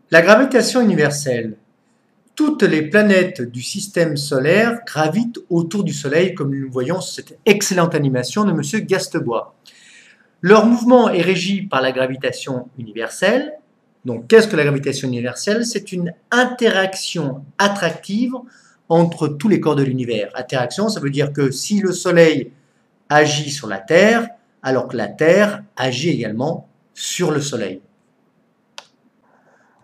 La gravitation universelle. Toutes les planètes du système solaire gravitent autour du Soleil, comme nous le voyons sur cette excellente animation de M. Gastebois. Leur mouvement est régi par la gravitation universelle. Donc, qu'est-ce que la gravitation universelle? C'est une interaction attractive entre tous les corps de l'univers. Interaction, ça veut dire que si le Soleil agit sur la Terre, alors que la Terre agit également sur le Soleil.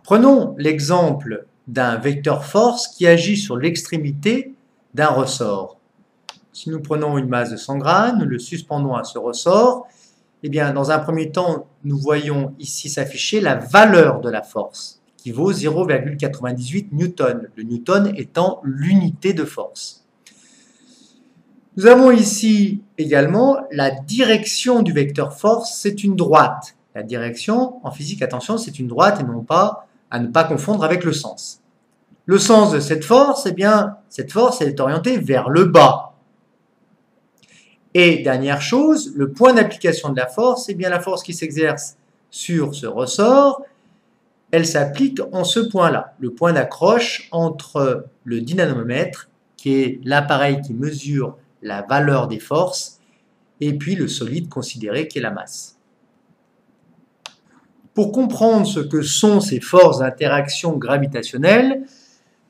Prenons l'exemple d'un vecteur force qui agit sur l'extrémité d'un ressort. Si nous prenons une masse de 100 grammes, nous le suspendons à ce ressort, eh bien, dans un premier temps, nous voyons ici s'afficher la valeur de la force, qui vaut 0,98 newton, le newton étant l'unité de force. Nous avons ici également la direction du vecteur force, c'est une droite. La direction, en physique, attention, c'est une droite et non pas à ne pas confondre avec le sens. Le sens de cette force, eh bien, cette force elle est orientée vers le bas. Et dernière chose, le point d'application de la force, eh bien, la force qui s'exerce sur ce ressort, elle s'applique en ce point-là, le point d'accroche entre le dynamomètre, qui est l'appareil qui mesure la valeur des forces, et puis le solide considéré qui est la masse. Pour comprendre ce que sont ces forces d'interaction gravitationnelle,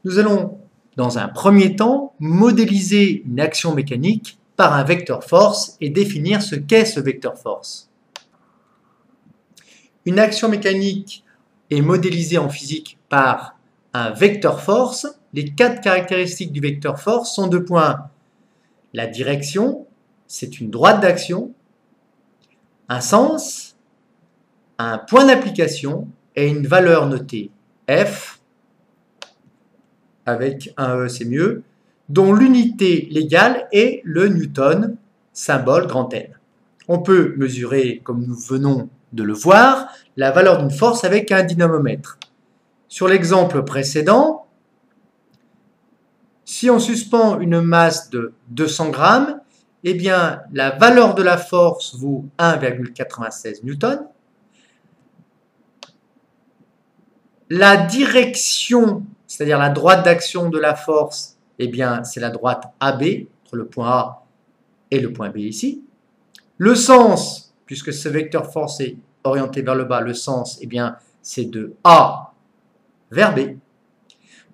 nous allons, dans un premier temps, modéliser une action mécanique par un vecteur force et définir ce qu'est ce vecteur force. Une action mécanique est modélisée en physique par un vecteur force. Les 4 caractéristiques du vecteur force sont 2 points. La direction, c'est une droite d'action, un sens, un point d'application et une valeur notée F, avec un E c'est mieux, dont l'unité légale est le newton, symbole grand N. On peut mesurer, comme nous venons de le voir, la valeur d'une force avec un dynamomètre. Sur l'exemple précédent, si on suspend une masse de 200 grammes, eh bien, la valeur de la force vaut 1,96 newton. La direction, c'est-à-dire la droite d'action de la force, eh bien, c'est la droite AB, entre le point A et le point B ici. Le sens, puisque ce vecteur force est orienté vers le bas, le sens, eh bien, c'est de A vers B.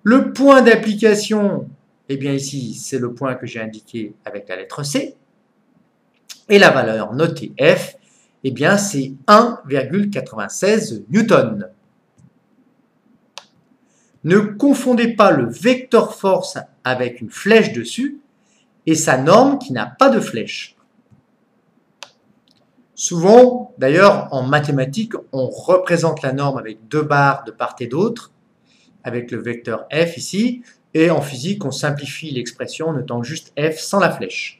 Le point d'application, eh bien, ici, c'est le point que j'ai indiqué avec la lettre C. Et la valeur notée F, eh bien, c'est 1,96 newton. Ne confondez pas le vecteur force avec une flèche dessus et sa norme qui n'a pas de flèche. Souvent, d'ailleurs, en mathématiques, on représente la norme avec 2 barres de part et d'autre, avec le vecteur F ici, et en physique, on simplifie l'expression en notant juste F sans la flèche.